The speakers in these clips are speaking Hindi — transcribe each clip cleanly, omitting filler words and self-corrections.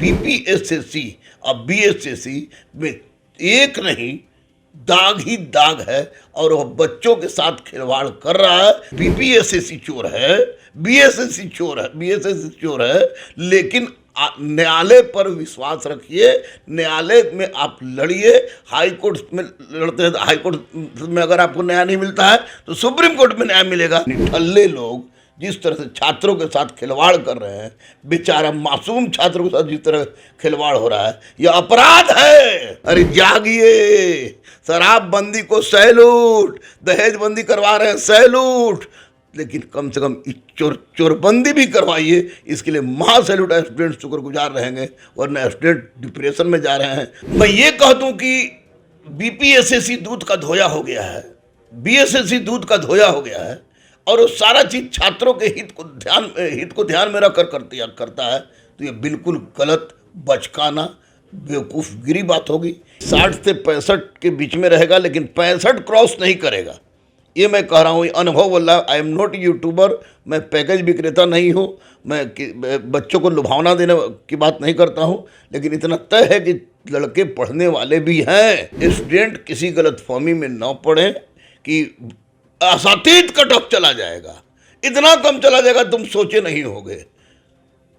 बीपीएसएससी और बीएसएससी में एक नहीं दाग ही दाग है और वह बच्चों के साथ खिलवाड़ कर रहा है। बीपीएसएससी चोर है, बीएसएससी चोर है, बीएसएससी चोर है, लेकिन न्यायालय पर विश्वास रखिए। न्यायालय में आप लड़िए। हाई कोर्ट में लड़ते हैं तो हाई कोर्ट में अगर आपको न्याय नहीं मिलता है तो सुप्रीम कोर्ट में न्याय मिलेगा। निठल्ले लोग जिस तरह से छात्रों के साथ खिलवाड़ कर रहे हैं, बेचारा मासूम छात्रों के साथ जिस तरह खिलवाड़ हो रहा है, यह अपराध है। अरे जागिए, शराबबंदी को सैल्यूट, दहेजबंदी करवा रहे हैं सैल्यूट, लेकिन कम से कम चोरबंदी भी करवाइए। इसके लिए महा सैल्यूट। स्टूडेंट शुक्रगुजार रहेंगे, वरना स्टूडेंट डिप्रेशन में जा रहे हैं। मैं ये कह दूं कि बीपीएसएससी दूध का धोया हो गया है, बीएसएससी दूध का धोया हो गया है, और वो सारा चीज छात्रों के हित को ध्यान में रखकर करता है। तो ये बिल्कुल गलत, बचकाना, बेवकूफ़गिरी बात होगी। 60 से 65 के बीच में रहेगा, लेकिन 65 क्रॉस नहीं करेगा। ये मैं कह रहा हूँ, अनुभव वाला। आई एम नॉट यूट्यूबर, मैं पैकेज विक्रेता नहीं हूँ, मैं बच्चों को लुभावना देने की बात नहीं करता हूँ, लेकिन इतना तय है कि लड़के पढ़ने वाले भी हैं। स्टूडेंट किसी गलतफहमी में न पढ़े कि असातीत कट ऑफ चला जाएगा, इतना कम चला जाएगा तुम सोचे नहीं होगे।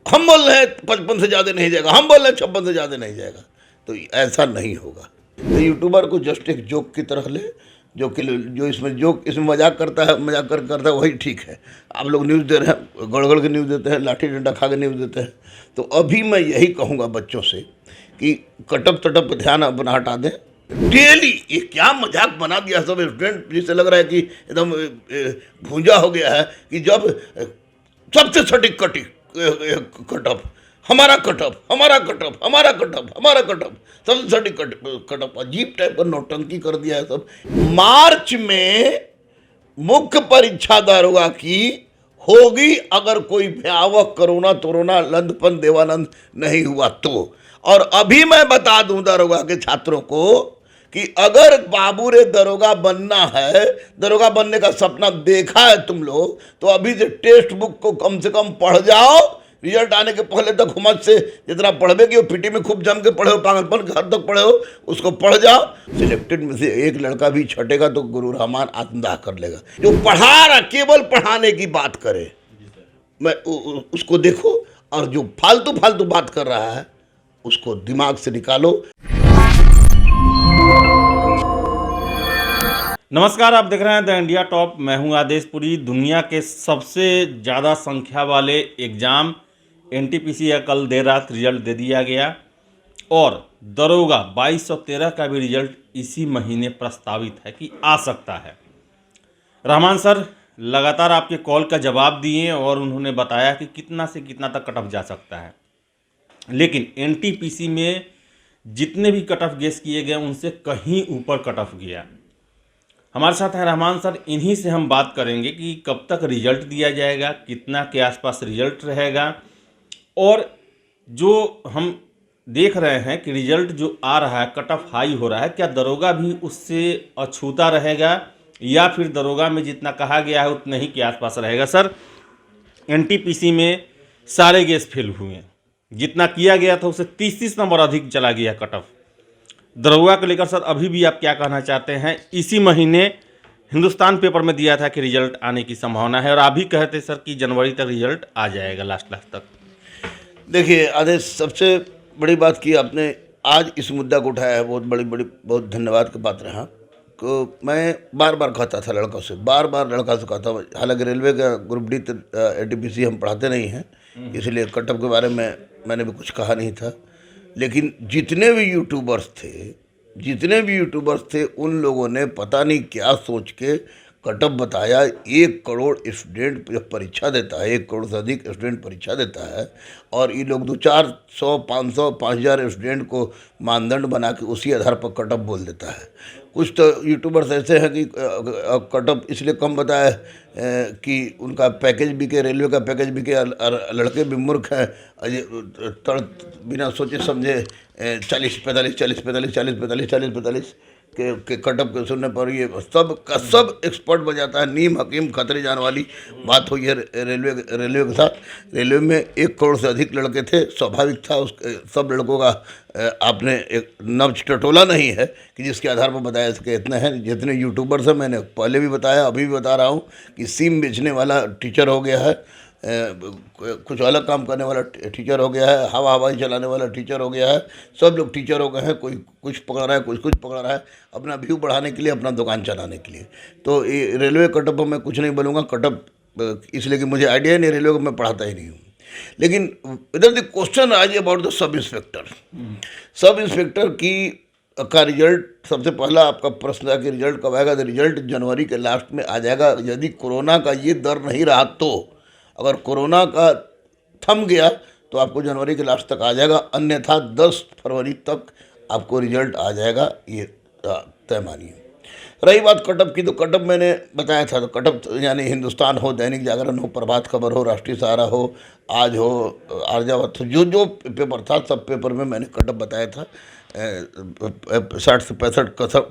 हम बोल रहे हैं 55 से ज़्यादा नहीं जाएगा, हम बोल रहे हैं 56 से ज़्यादा नहीं जाएगा, तो ऐसा नहीं होगा। तो यूट्यूबर को जस्ट एक जोक की तरह ले, जो इसमें मजाक करता है वही ठीक है। आप लोग न्यूज़ दे रहे हैं, गड़गड़ के न्यूज़ देते हैं, लाठी डंडा खा के न्यूज़ देते हैं। तो अभी मैं यही कहूँगा बच्चों से कि कटअप तटअप पर ध्यान अपना हटा दें। डेली ये क्या मजाक बना दिया सब स्टूडेंट, जिससे लग रहा है कि एकदम भूंजा हो गया है कि जब सबसे सटीक कटअप, हमारा कटअप, हमारा कटअप, हमारा कटअप, हमारा कटअप, सबसे सटीक कटअप। अजीब टाइप का नौटंकी कर दिया है सब। मार्च में मुख्य परीक्षा दारोगा की होगी अगर कोई भयावह कोरोना लंदपन देवानंद नहीं हुआ तो। और अभी मैं बता दूं दरोगा के छात्रों को कि अगर बाबू रे दरोगा बनना है, दरोगा बनने का सपना देखा है तुम लोग, तो अभी से टेक्स्ट बुक को कम से कम पढ़ जाओ। रिजल्ट आने के पहले तक हुमत से जितना पढ़वे कि वो पीटी में खूब जम के पढ़े हो, पागलपन के हद तक पढ़े हो, उसको पढ़ जाओ। सिलेक्टेड में से एक लड़का भी छटेगा तो गुरु रहमान आत्मदाह कर लेगा। जो पढ़ा रहा केवल पढ़ाने की बात करे, मैं उसको देखो, और जो फालतू बात कर रहा है उसको दिमाग से निकालो। नमस्कार, आप देख रहे हैं द इंडिया टॉप। मैं हूं आदेशपुरी। दुनिया के सबसे ज़्यादा संख्या वाले एग्ज़ाम एनटीपीसी का कल देर रात रिजल्ट दे दिया गया, और दरोगा 2213 का भी रिजल्ट इसी महीने प्रस्तावित है कि आ सकता है। रहमान सर लगातार आपके कॉल का जवाब दिए और उन्होंने बताया कि कितना से कितना तक कट ऑफ जा सकता है, लेकिन एनटीपीसी में जितने भी कट ऑफ गेस किए गए उनसे कहीं ऊपर कट ऑफ गया। हमारे साथ हैं रहमान सर, इन्हीं से हम बात करेंगे कि कब तक रिजल्ट दिया जाएगा, कितना के आसपास रिजल्ट रहेगा, और जो हम देख रहे हैं कि रिजल्ट जो आ रहा है कट ऑफ हाई हो रहा है, क्या दरोगा भी उससे अछूता रहेगा या फिर दरोगा में जितना कहा गया है उतने ही के आसपास रहेगा। सर, एनटीपीसी में सारे गेस फेल हुए हैं, जितना किया गया था उससे 30 नंबर अधिक चला गया कट ऑफ। दरोगा को लेकर सर अभी भी आप क्या कहना चाहते हैं? इसी महीने हिंदुस्तान पेपर में दिया था कि रिजल्ट आने की संभावना है, और आप भी कहते सर कि जनवरी तक रिजल्ट आ जाएगा, लास्ट तक। देखिए आदेश, सबसे बड़ी बात की आपने आज इस मुद्दा को उठाया है, बहुत धन्यवाद का पात्र रहा। तो मैं बार कहता था लड़कों से, लड़का से कहता, हालांकि रेलवे का ग्रुप डी एनटीपीसी हम पढ़ाते नहीं हैं, इसलिए कट ऑफ के बारे में मैंने भी कुछ कहा नहीं था। लेकिन जितने भी यूट्यूबर्स थे उन लोगों ने पता नहीं क्या सोच के कट ऑफ बताया। 1 करोड़ स्टूडेंट परीक्षा देता है, 1 करोड़ से अधिक स्टूडेंट परीक्षा देता है, और ये लोग 200-400, 500, 5000 स्टूडेंट को मानदंड बना के उसी आधार पर कट ऑफ बोल देता है। कुछ तो यूट्यूबर्स ऐसे हैं कि कट ऑफ इसलिए कम बताया कि उनका पैकेज बिके, रेलवे का पैकेज बिके, लड़के भी मूर्ख हैं, बिना सोचे समझे 40-45, 40-45, 40-45, 40-45, के कटअप के सुनने पर ये सब का सब एक्सपर्ट बजाता है। नीम हकीम खतरे जाने वाली बात हुई है रेलवे के साथ। रेलवे में 1 करोड़ से अधिक लड़के थे, स्वाभाविक था उस सब लड़कों का आपने एक नब्ज टटोला नहीं है कि जिसके आधार पर बताया सके। इतने हैं जितने यूट्यूबर्स हैं, मैंने पहले भी बताया अभी भी बता रहा हूँ कि सिम बेचने वाला टीचर हो गया है, कुछ अलग काम करने वाला टीचर हो गया है, हवाई चलाने वाला टीचर हो गया है, सब लोग टीचर हो गए हैं। कोई कुछ पकड़ रहा है, कुछ पकड़ रहा है अपना व्यू बढ़ाने के लिए, अपना दुकान चलाने के लिए। तो ये रेलवे कटअप में कुछ नहीं बोलूँगा, कटअप इसलिए कि मुझे आइडिया नहीं, रेलवे को मैं पढ़ाता ही नहीं हूँ। लेकिन इधर द क्वेश्चन आज अबाउट द सब इंस्पेक्टर की का रिजल्ट। सबसे पहला आपका प्रश्न था कि रिजल्ट कब आएगा। तो रिजल्ट जनवरी के लास्ट में आ जाएगा। यदि कोरोना का ये डर नहीं रहा तो, अगर कोरोना का थम गया तो आपको जनवरी के लास्ट तक आ जाएगा, अन्यथा 10 फरवरी तक आपको रिजल्ट आ जाएगा, ये तय मानिए। रही बात कटअप की, तो कटअप मैंने बताया था। तो कटअप यानी हिंदुस्तान हो, दैनिक जागरण हो, प्रभात खबर हो, राष्ट्रीय सहारा हो, आज हो, आर्यावर्त हो, जो पेपर था सब पेपर में मैंने कटअप बताया था। 60 से 65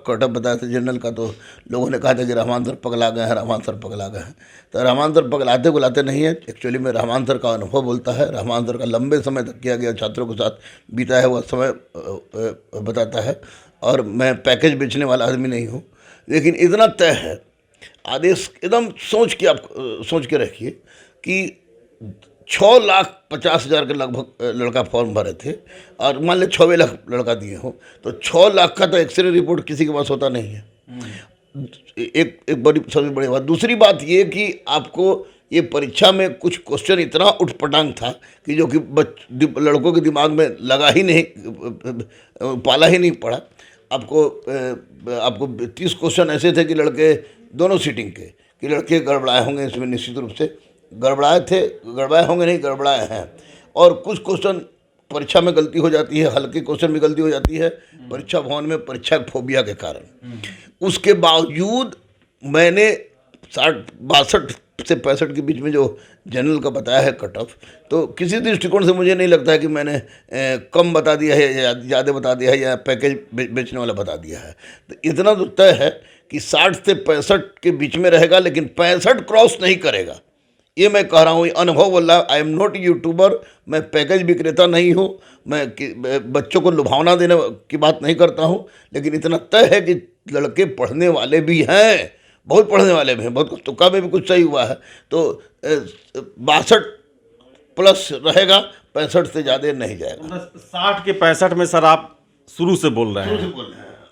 कटअप बताया था जनरल का। तो लोगों ने कहा था कि रहमान सर पगला गए हैं, रहमान सर पगला गए हैं। तो रहमान सर पगलाते नहीं है, एक्चुअली में रहमान सर का अनुभव बोलता है। रहमान सर का लंबे समय तक किया गया छात्रों के साथ बीता है वह समय बताता है। और मैं पैकेज बेचने वाला आदमी नहीं हूँ। लेकिन इतना तय है, आदेश एकदम सोच के रखिए कि 6,50,000 के लगभग लड़का फॉर्म भरे थे, और मान लें 6 लाख लड़का दिए हो, तो 6 लाख का तो एक्सरे रिपोर्ट किसी के पास होता नहीं है। एक सबसे बड़ी बात। दूसरी बात ये कि आपको ये परीक्षा में कुछ क्वेश्चन इतना उठपटांग था कि जो कि लड़कों के दिमाग में लगा ही नहीं, पाला ही नहीं पड़ा। आपको 30 क्वेश्चन ऐसे थे कि लड़के दोनों सीटिंग के कि लड़के गड़बड़ाए होंगे इसमें, निश्चित रूप से गड़बड़ाए होंगे नहीं, गड़बड़ाए हैं। और कुछ क्वेश्चन परीक्षा में गलती हो जाती है, हल्के क्वेश्चन में गलती हो जाती है परीक्षा भवन में, परीक्षा फोबिया के कारण। उसके बावजूद मैंने 62 से 65 के बीच में जो जनरल का बताया है कट ऑफ, तो किसी दृष्टिकोण से मुझे नहीं लगता है कि मैंने कम बता दिया है या ज़्यादा बता दिया है या पैकेज बेचने वाला बता दिया है। तो इतना तो तय है कि 60 से 65 के बीच में रहेगा, लेकिन 65 क्रॉस नहीं करेगा। ये मैं कह रहा हूँ, ये अनुभव बोल रहा है। आई एम नॉट यूट्यूबर, मैं पैकेज विक्रेता नहीं हूँ, मैं बच्चों को लुभावना देने की बात नहीं करता हूँ। लेकिन इतना तय है कि लड़के पढ़ने वाले भी हैं, बहुत पढ़ने वाले भी हैं, बहुत तुक्का में भी कुछ सही हुआ है। तो 62 प्लस रहेगा, 65 से ज़्यादा नहीं जाएगा। 60 के 65 में सर आप शुरू से बोल रहे हैं।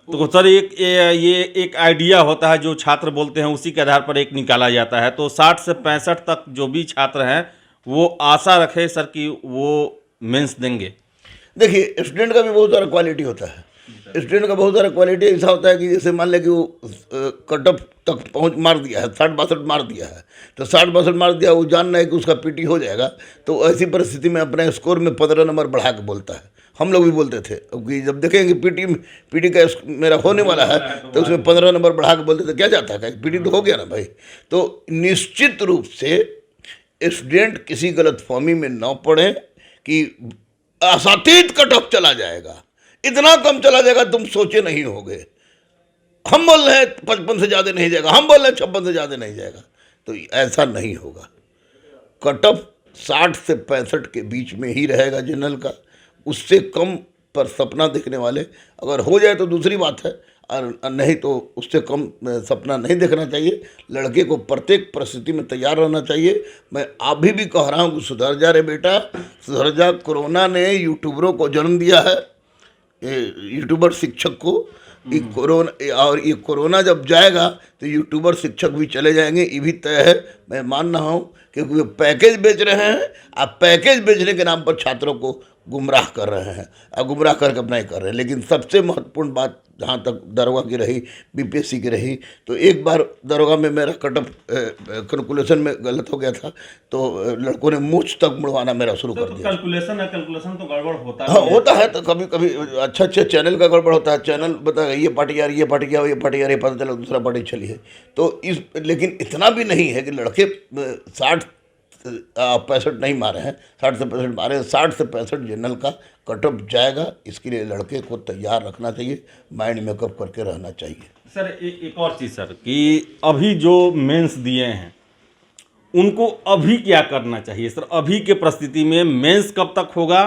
तो सर ये एक आइडिया होता है जो छात्र बोलते हैं, उसी के आधार पर एक निकाला जाता है। तो 60 से 65 तक जो भी छात्र हैं वो आशा रखे सर कि वो मेंस देंगे। देखिए, स्टूडेंट का भी बहुत सारा क्वालिटी होता है। स्टूडेंट का बहुत सारा क्वालिटी ऐसा होता है कि जैसे मान लें कि वो कटअप तक मार दिया है, 60-62 मार दिया है, तो 60-62 मार दिया, वो जान रहा है कि उसका पीटी हो जाएगा। तो ऐसी परिस्थिति में अपने स्कोर में 15 नंबर बढ़ा के बोलता है। हम लोग भी बोलते थे कि जब देखेंगे पीटी का मेरा होने वाला है तो उसमें 15 नंबर बढ़ा के बोलते थे, क्या जाता है, पीटी तो हो गया ना भाई। तो निश्चित रूप से स्टूडेंट किसी गलतफहमी में न पड़े कि आसातीत कटअप चला जाएगा, इतना कम चला जाएगा तुम सोचे नहीं होगे। हम बोल रहे हैं 55 से ज़्यादा नहीं जाएगा, हम बोल रहे हैं 56 से ज़्यादा नहीं जाएगा, तो ऐसा नहीं होगा। कटअप 60 से 65 के बीच में ही रहेगा जनरल का। उससे कम पर सपना देखने वाले अगर हो जाए तो दूसरी बात है, और नहीं तो उससे कम सपना नहीं देखना चाहिए। लड़के को प्रत्येक परिस्थिति में तैयार रहना चाहिए। मैं अभी भी कह रहा हूँ कि सुधर जा रे बेटा, सुधर जा। कोरोना ने यूट्यूबरों को जन्म दिया है, यूट्यूबर शिक्षक को। ये कोरोना जब जाएगा तो यूट्यूबर शिक्षक भी चले जाएंगे, ये भी तय है। मैं मान रहा हूँ क्योंकि वे पैकेज बेच रहे हैं। आप पैकेज बेचने के नाम पर छात्रों को गुमराह कर रहे हैं, और गुमराह करके अपना ही कर रहे हैं। लेकिन सबसे महत्वपूर्ण बात जहाँ तक दरोगा की रही, बीपीएससी की रही, तो एक बार दरोगा में मेरा कटअप कैलकुलेशन में गलत हो गया था, तो लड़कों ने मूछ तक मुड़वाना मेरा शुरू कर दिया। कैलकुलेशन तो गड़बड़ होता है। हाँ, होता है। तो कभी कभी अच्छे चैनल का गड़बड़ होता है। चैनल बताएगा ये पार्टी यार, ये पार्टी क्या, ये पार्टी यार, ये पता चला दूसरा पार्टी चली है। तो लेकिन इतना भी नहीं है कि लड़के 60 65 नहीं मारे हैं, 60 से 65 मारे हैं। 60 से 65 जनरल का कट ऑफ जाएगा। इसके लिए लड़के को तैयार रखना चाहिए, माइंड मेकअप करके रहना चाहिए। सर एक और चीज़ सर कि अभी जो मेंस दिए हैं उनको अभी क्या करना चाहिए सर? अभी के परिस्थिति में मेंस कब तक होगा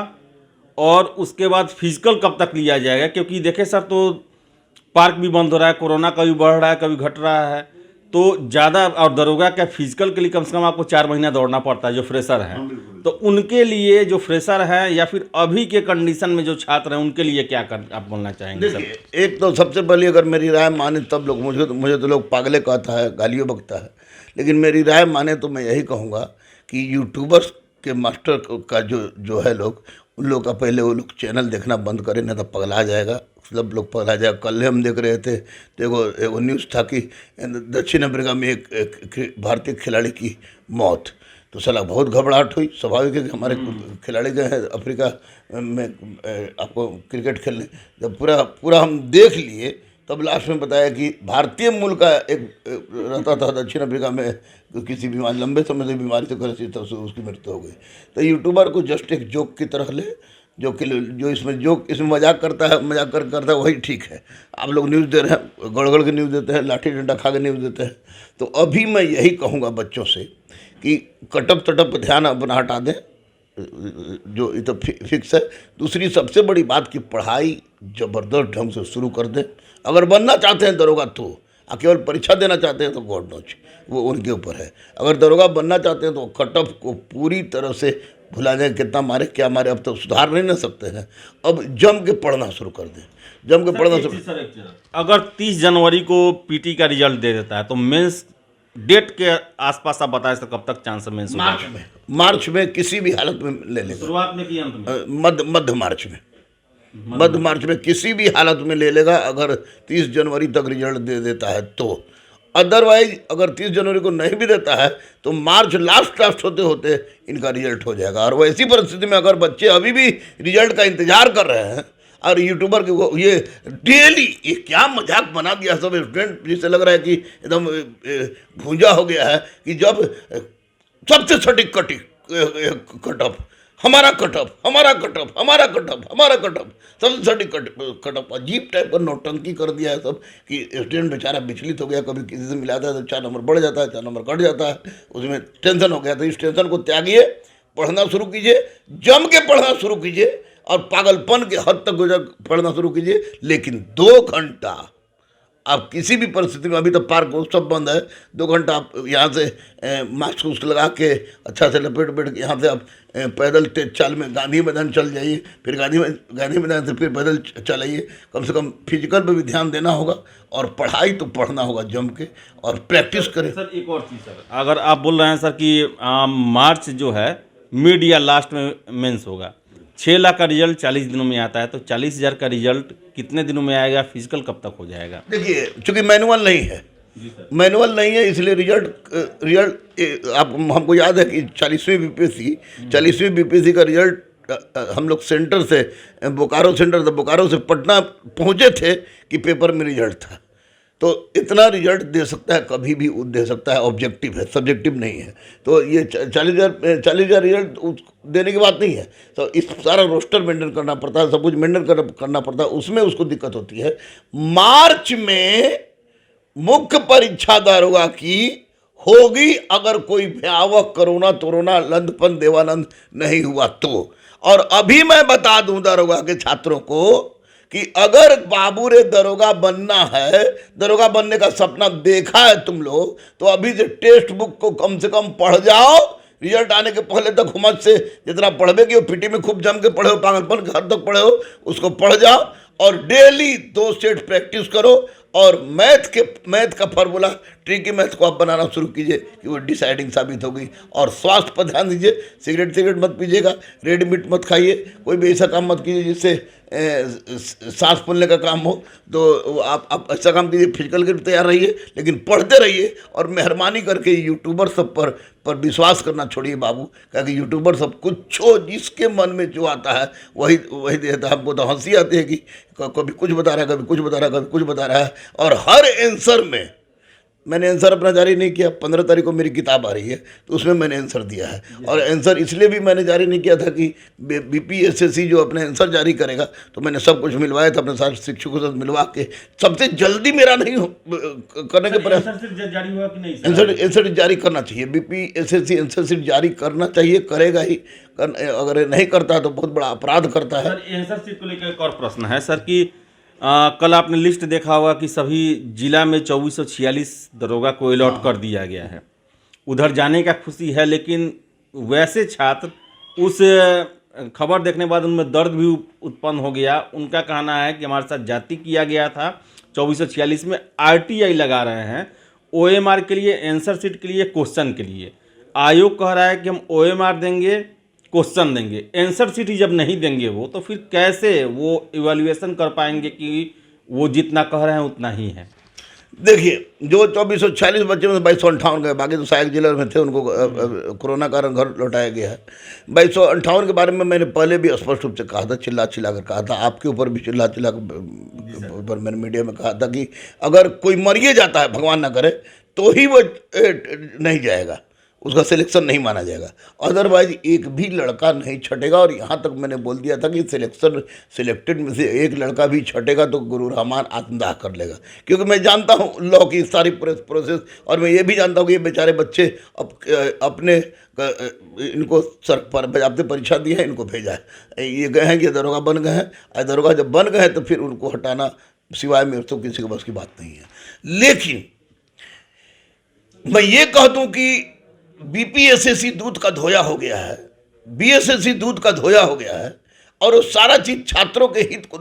और उसके बाद फिजिकल कब तक लिया जाएगा? क्योंकि देखें सर, तो पार्क भी बंद हो रहा है, कोरोना कभी बढ़ रहा है कभी घट रहा है, तो ज़्यादा, और दरोगा क्या फिजिकल के लिए कम से कम आपको 4 महीना दौड़ना पड़ता है जो फ्रेशर हैं। तो उनके लिए जो फ्रेशर हैं या फिर अभी के कंडीशन में जो छात्र हैं उनके लिए क्या कर आप बोलना चाहेंगे सर? देखिए, एक तो सबसे पहले अगर मेरी राय माने तब लोग मुझे तो लोग पागले कहता है, गालियों बकता है, लेकिन मेरी राय माने तो मैं यही कहूँगा कि यूट्यूबर्स के मास्टर का जो है लोग, उन लोग का पहले वो लोग चैनल देखना बंद करें, नहीं तो पगला जाएगा, सब लोग पगला जाएगा। कल हम देख रहे थे तो एगो न्यूज़ था कि दक्षिण अफ्रीका में एक भारतीय खिलाड़ी की मौत, तो साला बहुत घबराहट हुई। स्वाभाविक है कि हमारे खिलाड़ी गए हैं अफ्रीका में आपको क्रिकेट खेलने, जब पूरा हम देख लिए तब लास्ट में बताया कि भारतीय मूल का एक रहता था दक्षिण अफ्रीका में, किसी बीमारी, लंबे समय से बीमारी से ग्रसित था, उसकी मृत्यु हो गई। तो यूट्यूबर को जस्ट एक जोक की तरह ले, जो इसमें मजाक करता है वही ठीक है। आप लोग न्यूज़ दे रहे हैं, गड़गड़ के न्यूज़ देते हैं, लाठी डंडा खा के न्यूज़ देते हैं। तो अभी मैं यही कहूँगा बच्चों से कि कटअप तटअप ध्यान अपना हटा दें, जो ये तो फिक्स है। दूसरी सबसे बड़ी बात कि पढ़ाई ज़बरदस्त ढंग से शुरू कर दें। अगर बनना चाहते हैं दरोगा तो, केवल परीक्षा देना चाहते हैं तो गॉड नोच, वो उनके ऊपर है। अगर दरोगा बनना चाहते हैं तो कटअप को पूरी तरह से भुला जाए, कितना मारे क्या मारे, अब तो सुधार नहीं ना सकते हैं। अब जम के पढ़ना शुरू कर दें, जम के पढ़ना शुरू। अगर 30 जनवरी को पीटी का रिजल्ट दे देता है तो मेंस डेट के आसपास आप बताएं तो कब तक चांस है मेंस? मार्च में किसी भी हालत में ले लेगा। शुरुआत में कि अंत में? मध्य मार्च में किसी भी हालत में ले लेगा, अगर 30 जनवरी तक रिजल्ट दे देता है तो। अदरवाइज अगर 30 जनवरी को नहीं भी देता है तो मार्च लास्ट होते होते इनका रिजल्ट हो जाएगा। और वैसी परिस्थिति में अगर बच्चे अभी भी रिजल्ट का इंतजार कर रहे हैं और यूट्यूबर के ये डेली, ये क्या मजाक बना दिया सब स्टूडेंट, जिससे लग रहा है कि एकदम भूंजा हो गया है कि जब सबसे सटीक कटअप हमारा कटअप सबसे सटीक कटअप, अजीब टाइप का नौटंकी कर दिया है सब कि स्टूडेंट बेचारा विचलित हो गया। कभी किसी से मिलाता है तो 4 नंबर बढ़ जाता है, 4 नंबर कट जाता है, उसमें टेंशन हो गया। तो इस टेंशन को त्यागिए, पढ़ना शुरू कीजिए, जम के पढ़ना शुरू कीजिए और पागलपन के हद तक पढ़ना शुरू कीजिए। लेकिन 2 घंटा आप किसी भी परिस्थिति में, अभी तो पार्क सब बंद है, 2 घंटा आप यहाँ से मास्क उस्क लगा के अच्छा से लपेट के यहाँ से आप पैदल तेज चाल में गांधी मैदान चल जाइए, फिर गांधी मैदान से फिर पैदल चलाइए। कम से कम फिजिकल पे भी ध्यान देना होगा और पढ़ाई तो पढ़ना होगा जम के, और प्रैक्टिस करें। सर एक और चीज़ सर, अगर आप बोल रहे हैं सर कि मार्च जो है मिड या लास्ट में मेंस होगा, 6 लाख का रिजल्ट 40 दिनों में आता है, तो 40,000 का रिजल्ट कितने दिनों में आएगा? फिजिकल कब तक हो जाएगा? देखिए, चूंकि मैनुअल नहीं है इसलिए रिजल्ट आप हमको याद है कि 40वीं बीपीएससी का रिजल्ट हम लोग सेंटर से, बोकारो सेंटर था, बोकारो से पटना पहुंचे थे कि पेपर में रिजल्ट था। तो इतना रिजल्ट दे सकता है, कभी भी दे सकता है, ऑब्जेक्टिव है, सब्जेक्टिव नहीं है। तो ये 40,000 रिजल्ट देने की बात नहीं है। तो इस सारा रोस्टर मेंटेन करना पड़ता है, सब कुछ मेंटेन करना पड़ता है, उसमें उसको दिक्कत होती है। मार्च में मुख्य परीक्षा दरोगा की होगी अगर कोई भयावह कोरोना लंदपन देवानंद नहीं हुआ तो। और अभी मैं बता दूं दरोगा के छात्रों को कि अगर बाबू रे दरोगा बनना है, दरोगा बनने का सपना देखा है तुम लोग, तो अभी से टेक्स्ट बुक को कम से कम पढ़ जाओ। रिजल्ट आने के पहले तक हुमत से जितना पढ़वे कि वो पीटी में खूब जम के पढ़े हो, पागलपन के हद तक पढ़े हो, उसको पढ़ जाओ और डेली 2 सेट प्रैक्टिस करो। और मैथ का फार्मूला, ट्रिकी मैथ को आप बनाना शुरू कीजिए कि वो डिसाइडिंग साबित होगी। और स्वास्थ्य पर ध्यान दीजिए, सिगरेट मत पीजिएगा, रेड मीट मत खाइए, कोई भी ऐसा काम मत कीजिए जिससे सांस फूलने का काम हो। तो आप ऐसा काम कीजिए, फिजिकल के लिए तैयार रहिए, लेकिन पढ़ते रहिए। और मेहरबानी करके यूट्यूबर सब पर विश्वास करना छोड़िए बाबू, क्योंकि यूट्यूबर सब कुछ जिसके मन में जो आता है वही देता है। हमको तो हंसी आती है कि कभी कुछ बता रहा है, कभी कुछ बता रहा है, और हर आंसर में मैंने आंसर अपना जारी नहीं किया। 15 तारीख को मेरी किताब आ रही है, तो उसमें मैंने आंसर दिया है। और आंसर इसलिए भी मैंने जारी नहीं किया था कि बीपीएसएससी जो अपने आंसर जारी करेगा, तो मैंने सब कुछ मिलवाया था अपने साथ शिक्षकों के साथ मिलवा के। सबसे जल्दी मेरा नहीं करने के प्रयास। जारी हुआ कि नहीं आंसर जारी करना चाहिए, बीपीएसएससी आंसर शीट जारी करना चाहिए, करेगा ही। अगर नहीं करता है तो बहुत बड़ा अपराध करता है। सर आंसर शीट को लेकर एक और प्रश्न है सर कि कल आपने लिस्ट देखा होगा कि सभी जिला में 2446 दरोगा को अलॉट कर दिया गया है। उधर जाने का खुशी है, लेकिन वैसे छात्र उस खबर देखने के बाद उनमें दर्द भी उत्पन्न हो गया। उनका कहना है कि हमारे साथ जाति किया गया था, 2446 में आरटीआई लगा रहे हैं ओएमआर के लिए, आंसर शीट के लिए, क्वेश्चन के लिए। आयोग कह रहा है कि हम ओएमआर देंगे, क्वेश्चन देंगे, आंसर शीट ही जब नहीं देंगे वो, तो फिर कैसे वो इवैल्यूएशन कर पाएंगे कि वो जितना कह रहे हैं उतना ही है। देखिए, जो 2446 बच्चे में 2258 गए, बाकी तो सहायक जिले में थे, उनको कोरोना कारण घर लौटाया गया है। 2258 के बारे में मैंने पहले भी स्पष्ट रूप से कहा था, चिल्ला चिल्ला कर कहा था, आपके ऊपर भी चिल्ला चिल्ला कर मैंने मीडिया में कहा था कि अगर कोई मरिए जाता है, भगवान ना करे, तो ही वो नहीं जाएगा, उसका सिलेक्शन नहीं माना जाएगा। अदरवाइज एक भी लड़का नहीं छटेगा। और यहाँ तक मैंने बोल दिया था कि सिलेक्टेड में से एक लड़का भी छटेगा तो गुरु रहमान आत्मदाह कर लेगा, क्योंकि मैं जानता हूँ लॉ की सारी प्रोसेस। और मैं ये भी जानता हूँ कि ये बेचारे बच्चे अपने इनको सर पर बाज़ाब्ते परीक्षा दी है, इनको भेजा है, ये गए हैं कि दरोगा बन गए हैं। दरोगा जब बन गए हैं तो फिर उनको हटाना सिवाय मेरे तो किसी के बस की बात नहीं है। लेकिन मैं ये कह दूँ कि बीपीएसएससी दूध का धोया हो गया है, बीएसएससी दूध का धोया हो गया है, और वो सारा चीज छात्रों के हित को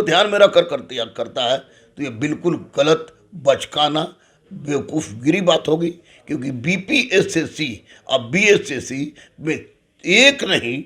ध्यान में रखकर करता है, तो ये बिल्कुल गलत, बचकाना, बेवकूफ़गिरी बात होगी। क्योंकि बीपीएसएससी और बीएसएससी में एक नहीं,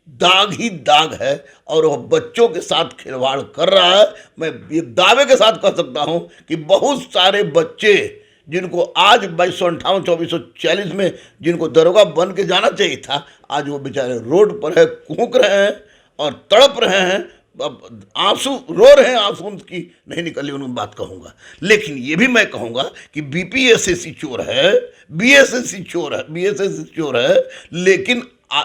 दाग ही दाग है, और वह बच्चों के साथ खिलवाड़ कर रहा है। मैं ये दावे के साथ कह सकता हूँ कि बहुत सारे बच्चे जिनको आज 2258 2440 में जिनको दरोगा बन के जाना चाहिए था, आज वो बेचारे रोड पर है, कूक रहे हैं और तड़प रहे हैं, अब आंसू रो रहे हैं, आंसू उनकी नहीं निकली, उनकी बात कहूँगा। लेकिन ये भी मैं कहूँगा कि बीपीएसएससी चोर है, बीएसएससी चोर है, लेकिन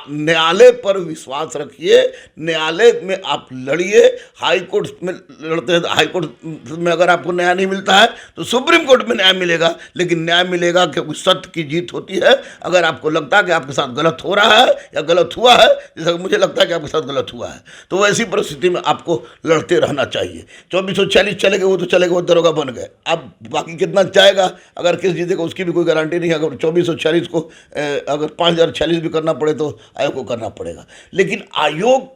न्यायालय पर विश्वास रखिए, न्यायालय में आप लड़िए। हाई कोर्ट में लड़ते हैं तो हाई कोर्ट में अगर आपको न्याय नहीं मिलता है तो सुप्रीम कोर्ट में न्याय मिलेगा, लेकिन न्याय मिलेगा क्योंकि सत्य की जीत होती है। अगर आपको लगता है कि आपके साथ गलत हो रहा है या गलत हुआ है, जैसा मुझे लगता है कि आपके साथ गलत हुआ है, तो वैसी परिस्थिति में आपको लड़ते रहना चाहिए। 2440 चले गए, वो तो चले गए, वो दरोगा बन गए। अब बाकी कितना जाएगा, अगर केस जीतेगा उसकी भी कोई गारंटी नहीं है। अगर 2440 को अगर 5046 भी करना पड़े तो आयोग को करना पड़ेगा। लेकिन आयोग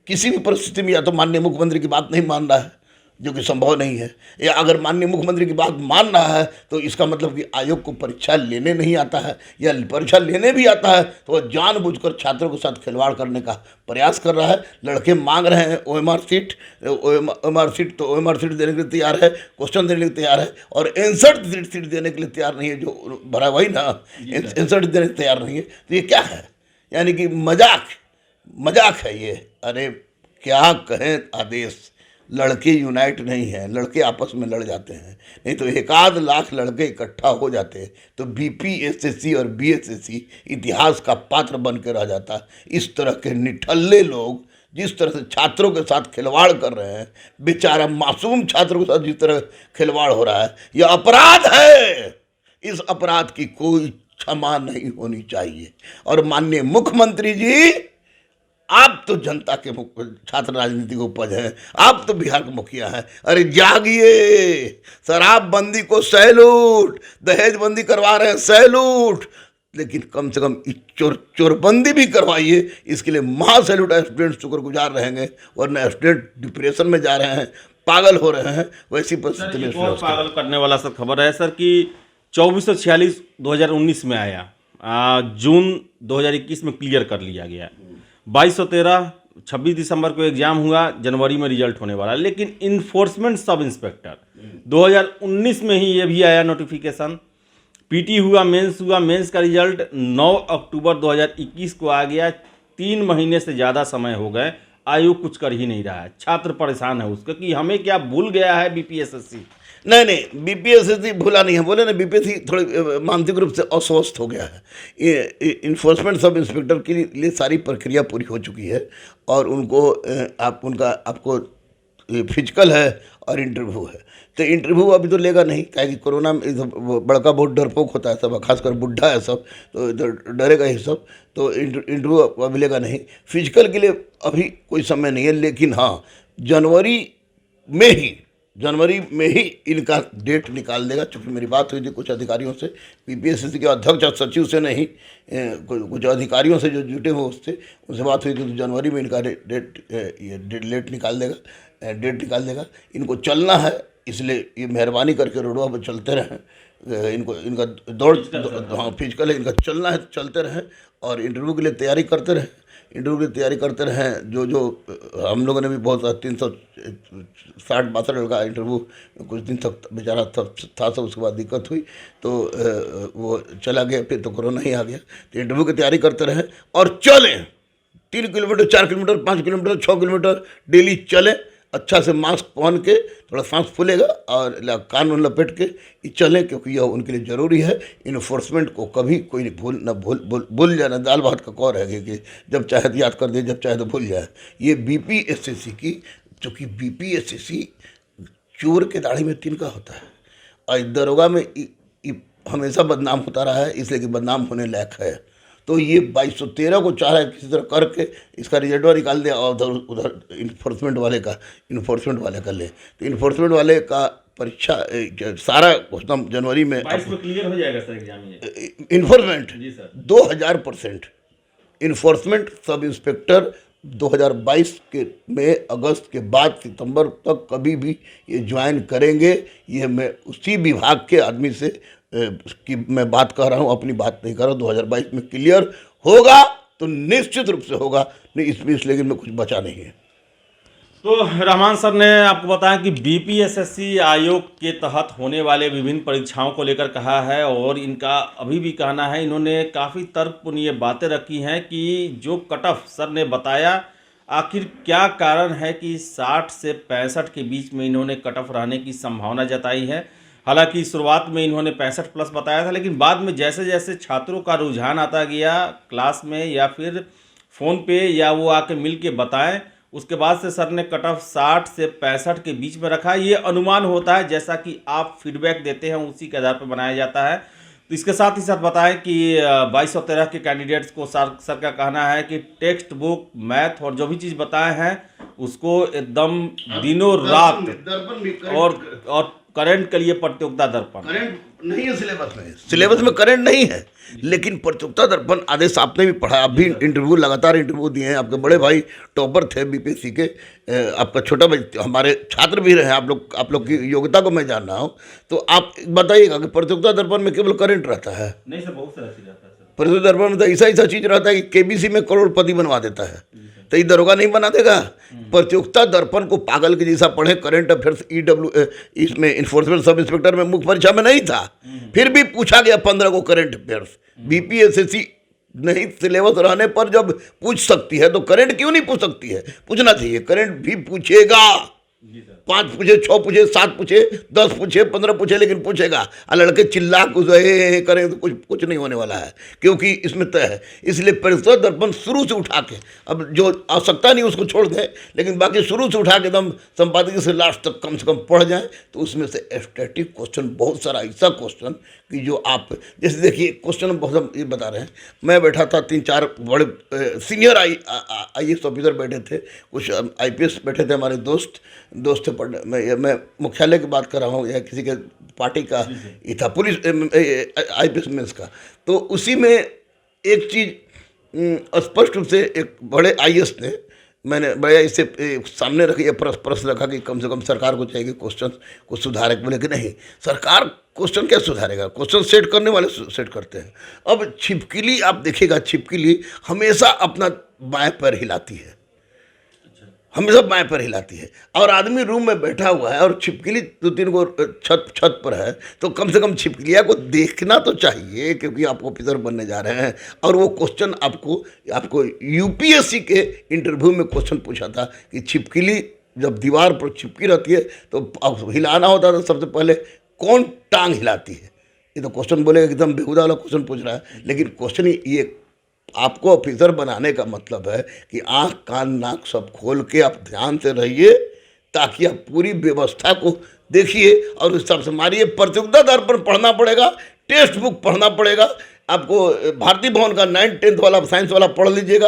किसी भी परिस्थिति में या तो माननीय मुख्यमंत्री की बात नहीं मान रहा है, जो कि संभव नहीं है, या अगर माननीय मुख्यमंत्री की बात मान रहा है तो इसका मतलब कि आयोग को परीक्षा लेने नहीं आता है, या परीक्षा लेने भी आता है तो वह जानबूझकर छात्रों के साथ खिलवाड़ करने का प्रयास कर रहा है। लड़के मांग रहे हैं ओएमआर सीट, तो ओएमआर सीट देने के लिए तैयार है, क्वेश्चन देने के लिए तैयार है, और आंसर सीट देने के लिए तैयार नहीं है। जो भरा वही ना, आंसर देने के तैयार नहीं है, तो ये क्या है? यानी कि मजाक है ये। अरे क्या कहें आदेश, लड़के यूनाइट नहीं हैं, लड़के आपस में लड़ जाते हैं, नहीं तो 1 लाख लड़के इकट्ठा हो जाते तो बीपीएसएससी और बीएसएससी इतिहास का पात्र बन के रह जाता। इस तरह के निठल्ले लोग जिस तरह से छात्रों के साथ खिलवाड़ कर रहे हैं, बेचारा मासूम छात्रों के साथ जिस तरह खिलवाड़ हो रहा है, यह अपराध है। इस अपराध की कोई क्षमा नहीं होनी चाहिए। और माननीय मुख्यमंत्री जी, आप तो जनता के छात्र राजनीति के उपज हैं, आप तो बिहार के मुखिया हैं। अरे जागिए, शराबबंदी को सैल्यूट, दहेजबंदी करवा रहे हैं सैल्यूट, लेकिन कम से कम चोरबंदी भी करवाइए। इसके लिए महासैल्यूट स्टूडेंट शुक्रगुजार रहेंगे, वरना स्टूडेंट डिप्रेशन में जा रहे हैं, पागल हो रहे हैं। वैसी परिस्थिति में पागल करने वाला सर खबर है सर कि 2446 2019 में आया, जून 2021 में क्लियर कर लिया गया, 2213 26 दिसंबर को एग्जाम हुआ, जनवरी में रिजल्ट होने वाला। लेकिन इन्फोर्समेंट सब इंस्पेक्टर 2019 में ही ये भी आया नोटिफिकेशन, पीटी हुआ, मेंस का रिजल्ट 9 अक्टूबर 2021 को आ गया। 3 महीने से ज़्यादा समय हो गए, आयोग कुछ कर ही नहीं रहा है। छात्र परेशान है उसका कि हमें क्या भूल गया है बीपीएसएससी। नहीं नहीं, बीपीएससी भूला नहीं है, बोले ना बीपीएससी थोड़ी मानसिक रूप से अस्वस्थ हो गया है। ये इन्फोर्समेंट सब इंस्पेक्टर के लिए सारी प्रक्रिया पूरी हो चुकी है और उनको आपको फिजिकल है और इंटरव्यू है। तो इंटरव्यू अभी तो लेगा नहीं, क्या कि कोरोना में वो बड़का बहुत डरपोक होता है सब, खासकर बुढ़ा है सब, तो डरेगा ही सब। तो इंटरव्यू अभी लेगा नहीं, फिजिकल के लिए अभी कोई समय नहीं है। लेकिन हाँ, जनवरी में ही इनका डेट निकाल देगा। चूँकि मेरी बात हुई थी कुछ अधिकारियों से, पीपीएससी के अध्यक्ष और सचिव से नहीं, कुछ अधिकारियों से जो जुटे हुए उससे, उनसे बात हुई थी, तो जनवरी में इनका डेट निकाल देगा। इनको चलना है, इसलिए ये मेहरबानी करके रोडवा पर चलते रहें। इनका दौड़ हाँ फिजिकल है, इनका चलना है, चलते रहें और इंटरव्यू के लिए तैयारी करते रहें। जो हम लोगों ने भी बहुत 360-62 लड़का इंटरव्यू कुछ दिन तक बेचारा था सब, उसके बाद दिक्कत हुई तो वो चला गया, फिर तो कोरोना ही आ गया। तो इंटरव्यू की तैयारी करते रहें और चलें, 3 kilometre, 4 kilometre, 5 kilometre, 6 kilometre daily चलें। अच्छा से मास्क पहन के, थोड़ा सांस फूलेगा और कान में लपेट के ये चलें, क्योंकि यह उनके लिए ज़रूरी है। इन्फोर्समेंट को कभी कोई भूल जाना, दाल भात का कौर है कि जब चाहे तो याद कर दे, जब चाहे तो भूल जाए। ये बीपीएससी की, चूँकि बीपीएससी चोर के दाढ़ी में तिनका होता है और दरोगा में हमेशा बदनाम होता रहा है, इसलिए कि बदनाम होने लायक है। तो ये 2213 को चाह रहा है किसी तरह करके इसका रिजल्ट निकाल दे और उधर इन्फोर्समेंट वाले का ले। तो इन्फोर्समेंट वाले का परीक्षा सारा खत्म जनवरी में 22 में क्लियर हो जाएगा सर एग्जाम ये। इन्फोर्समेंट जी सर, 2000% इन्फोर्समेंट सब इंस्पेक्टर 2022 के में अगस्त के बाद सितंबर तक कभी भी ये ज्वाइन करेंगे। ये मैं उसी विभाग के आदमी से की मैं बात कर रहा हूँ, अपनी बात नहीं कर रहा हूँ। 2022 में क्लियर होगा तो निश्चित रूप से होगा, नहीं इसलिए में कुछ बचा नहीं है। तो रहमान सर ने आपको बताया कि बीपीएससी आयोग के तहत होने वाले विभिन्न परीक्षाओं को लेकर कहा है और इनका अभी भी कहना है, इन्होंने काफ़ी तर्कपूर्ण ये बातें रखी हैं कि जो कट ऑफ सर ने बताया, आखिर क्या कारण है कि 60 से 65 के बीच में इन्होंने कट ऑफ रहने की संभावना जताई है। हालांकि शुरुआत में इन्होंने 65 प्लस बताया था, लेकिन बाद में जैसे जैसे छात्रों का रुझान आता गया क्लास में या फिर फ़ोन पे या वो आके मिल के बताएं, उसके बाद से सर ने कट ऑफ 60 से 65 के बीच में रखा। ये अनुमान होता है, जैसा कि आप फीडबैक देते हैं उसी के आधार पर बनाया जाता है। तो इसके साथ ही साथ बताएं कि 2213 के कैंडिडेट्स को सर का कहना है कि टेक्स्ट बुक, मैथ और जो भी चीज़ बताए हैं उसको एकदम दिनों रात और करंट के लिए प्रतियोगिता दर्पण करंट नहीं है सिलेबस में करंट नहीं है, लेकिन प्रतियोगिता दर्पण आदेश आपने भी पढ़ा, आप भी लगातार इंटरव्यू दिए हैं। आपके बड़े भाई टॉपर थे बीपीएससी के, आपका छोटा भाई हमारे छात्र भी रहे, आप लोग की योग्यता को मैं जान रहा हूँ। तो आप बताइएगा कि प्रतियोगिता दर्पण में केवल करंट रहता है? नहीं सर, बहुत सारा चीज़ रहता है सर। प्रतियोगिता दर्पण में तो ऐसा चीज़ रहता है कि केबीसी में करोड़पति बनवा देता है, तो ये दरोगा नहीं बना देगा। प्रतियोगिता दर्पण को पागल के जैसा पढ़े। करंट अफेयर्स इसमें इन्फोर्समेंट सब इंस्पेक्टर में मुख्य परीक्षा में नहीं था, फिर भी पूछा गया 15 को करंट अफेयर्स। बीपीएससी नहीं सिलेबस रहने पर जब पूछ सकती है तो करंट क्यों नहीं पूछ सकती है? पूछना चाहिए, करंट भी पूछेगा। 5 पूछे, 6 पूछे, 7 पूछे, 10 पूछे, 15 पूछे, लेकिन पूछेगा। और लड़के चिल्ला कुछ करें तो कुछ नहीं होने वाला है, क्योंकि इसमें तय है। इसलिए प्रतियोगिता दर्पण शुरू से उठा के, अब जो आवश्यकता नहीं उसको छोड़ दें, लेकिन बाकी शुरू से उठा के एकदम संपादकीय से लास्ट तक कम से कम पढ़ जाएं, तो उसमें से स्टैटिक क्वेश्चन, बहुत सारा ऐसा क्वेश्चन कि जो आप जैसे देखिए क्वेश्चन बहुत हम ये बता रहे हैं। मैं बैठा था, 3-4 बड़े सीनियर IAS ऑफिसर बैठे थे, कुछ IPS बैठे थे, हमारे दोस्त थे पढ़ने। मैं मुख्यालय की बात कर रहा हूँ या किसी के पार्टी का ये था, पुलिस IPS मेंस का। तो उसी में एक चीज़ स्पष्ट रूप से एक बड़े IAS ने, मैंने बड़े इससे सामने रखी, प्रश्न रखा कि कम से कम सरकार को चाहिए क्वेश्चन को सुधारे। बोले कि नहीं, सरकार क्वेश्चन क्या सुधारेगा, क्वेश्चन सेट करने वाले सेट करते हैं। अब छिपकली आप देखिएगा, छिपकली हमेशा अपना बाएं पैर हिलाती है, हमेशा बाएं पैर हिलाती है, और आदमी रूम में बैठा हुआ है और छिपकली 2-3 को छत पर है, तो कम से कम छिपकलियाँ को देखना तो चाहिए, क्योंकि आप ऑफिसर बनने जा रहे हैं। और वो क्वेश्चन आपको UPSC के इंटरव्यू में क्वेश्चन पूछा था कि छिपकली जब दीवार पर चिपकी रहती है तो अब हिलाना होता है तो सबसे पहले कौन टांग हिलाती है? ये तो क्वेश्चन बोलेगा एकदम बेहुदा वाला क्वेश्चन पूछ रहा है, लेकिन क्वेश्चन ये आपको ऑफिसर बनाने का मतलब है कि आँख कान नाक सब खोल के आप ध्यान से रहिए, ताकि आप पूरी व्यवस्था को देखिए और उस हिसाब से मारिए। प्रतियोगिता दर्पण पढ़ना पड़ेगा, टेक्स्ट बुक पढ़ना पड़ेगा आपको, भारतीय भवन का 9th 10th वाला साइंस वाला पढ़ लीजिएगा,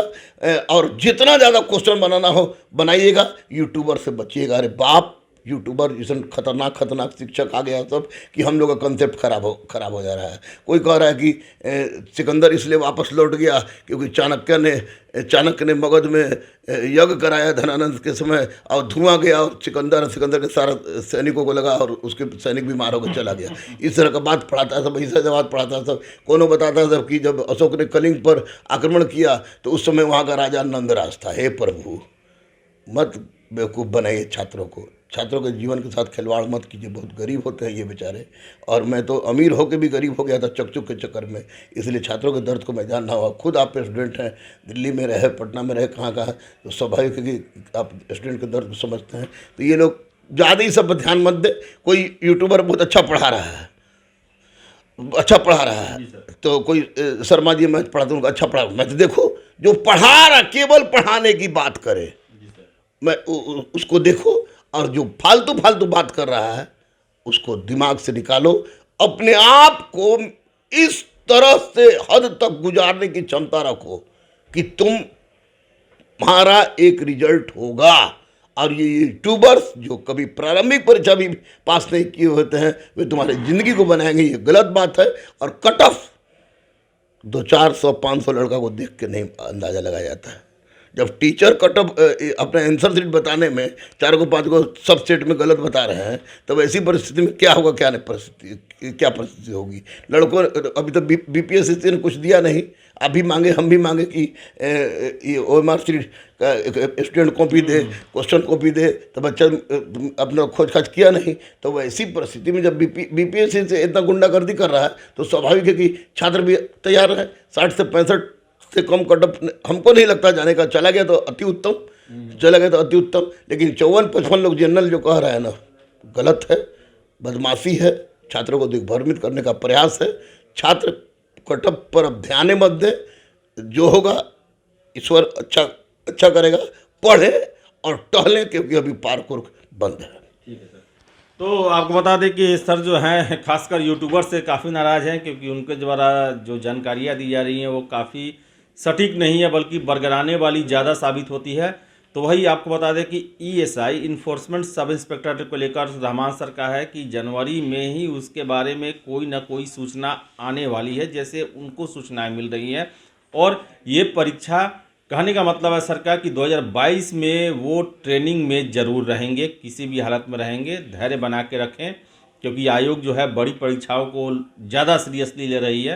और जितना ज़्यादा क्वेश्चन बनाना हो बनाइएगा। यूट्यूबर से बचिएगा। अरे बाप, यूट्यूबर जैसे खतरनाक शिक्षक आ गया सब कि हम लोग का कंसेप्ट खराब हो जा रहा है। कोई कह रहा है कि सिकंदर इसलिए वापस लौट गया क्योंकि चाणक्य ने मगध में यज्ञ कराया धनानंद के समय और धुआं गया और सिकंदर के सारा सैनिकों को लगा और उसके सैनिक बीमार होकर चला गया। इस तरह का बात पढ़ाता है सब, ऐसा बात पढ़ाता है सब। कोनो बताता है सब कि जब अशोक ने कलिंग पर आक्रमण किया तो उस समय वहाँ का राजा नंदराज था। हे प्रभु, मत बेवकूफ़ बनाइए छात्रों के जीवन के साथ खिलवाड़ मत कीजिए। बहुत गरीब होते हैं ये बेचारे, और मैं तो अमीर होकर भी गरीब हो गया था चकचुक के चक्कर में। इसलिए छात्रों के दर्द को मैं जानना होगा। खुद आप स्टूडेंट हैं, दिल्ली में रहे, पटना में रहे, कहाँ तो स्वाभाविक है कि आप स्टूडेंट के दर्द को समझते हैं। तो ये लोग ज़्यादा ही सब ध्यान मत दे। कोई यूट्यूबर बहुत अच्छा पढ़ा रहा है तो कोई शर्मा जी मैं पढ़ाता हूँ अच्छा पढ़ा, मैं तो देखो जो पढ़ा रहा केवल पढ़ाने की बात करे मैं उसको देखो, और जो फालतू बात कर रहा है उसको दिमाग से निकालो। अपने आप को इस तरह से हद तक गुजारने की क्षमता रखो कि तुम्हारा एक रिजल्ट होगा। और ये यूट्यूबर्स जो कभी प्रारंभिक परीक्षा भी पास नहीं किए होते हैं वे तुम्हारी ज़िंदगी को बनाएंगे, ये गलत बात है। और कट ऑफ 200-400-500 लड़का को देख के नहीं अंदाज़ा लगाया जाता है। जब टीचर कट ऑफ अपने आंसर शीट बताने में 4 को 5 को सब सेट में गलत बता रहे हैं, तब ऐसी परिस्थिति में क्या होगा, क्या परिस्थिति होगी। लड़कों अभी तो बीपीएससी ने कुछ दिया नहीं, आप भी मांगे हम भी मांगे कि ये OMR शीट का स्टूडेंट कॉपी दे, क्वेश्चन कॉपी दे, तो बच्चा अपना खोज खाज किया नहीं। तो वैसी परिस्थिति में जब बीपीएससी से इतना गुंडागर्दी कर रहा है तो स्वाभाविक है कि छात्र भी तैयार है। 60 से 65 से कम कट ऑफ हमको नहीं लगता जाने का। चला गया तो अति उत्तम, लेकिन 54-55 लोग जनरल जो कह रहे हैं ना, गलत है, बदमाशी है, छात्रों को दिग्भ्रमित करने का प्रयास है। छात्र कट ऑफ पर अब ध्यान मत दे, जो होगा ईश्वर अच्छा करेगा। पढ़े और टहलें, क्योंकि अभी पार्क बंद है। ठीक है सर। तो आपको बता दें कि सर जो हैं खासकर यूट्यूबर से काफ़ी नाराज़ हैं, क्योंकि उनके द्वारा जो जानकारियाँ दी जा रही हैं वो काफ़ी सटीक नहीं है, बल्कि बरगराने वाली ज़्यादा साबित होती है। तो वही आपको बता दें कि ESI इन्फोर्समेंट सब इंस्पेक्टर को लेकर रहमान सर का है कि जनवरी में ही उसके बारे में कोई ना कोई सूचना आने वाली है, जैसे उनको सूचनाएं मिल रही हैं। और ये परीक्षा, कहने का मतलब है सर का कि 2022 में वो ट्रेनिंग में ज़रूर रहेंगे, किसी भी हालत में रहेंगे। धैर्य बना के रखें, क्योंकि आयोग जो है बड़ी परीक्षाओं को ज़्यादा सीरियसली ले रही है।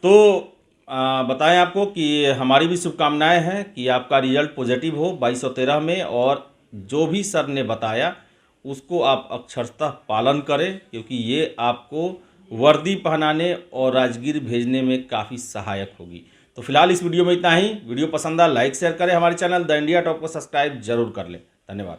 तो बताएं आपको कि हमारी भी शुभकामनाएं हैं कि आपका रिजल्ट पॉजिटिव हो 2213 में, और जो भी सर ने बताया उसको आप अक्षरशः पालन करें, क्योंकि ये आपको वर्दी पहनाने और राजगीर भेजने में काफ़ी सहायक होगी। तो फिलहाल इस वीडियो में इतना ही। वीडियो पसंद आया लाइक शेयर करें, हमारे चैनल द इंडिया टॉप को सब्सक्राइब जरूर कर लें। धन्यवाद।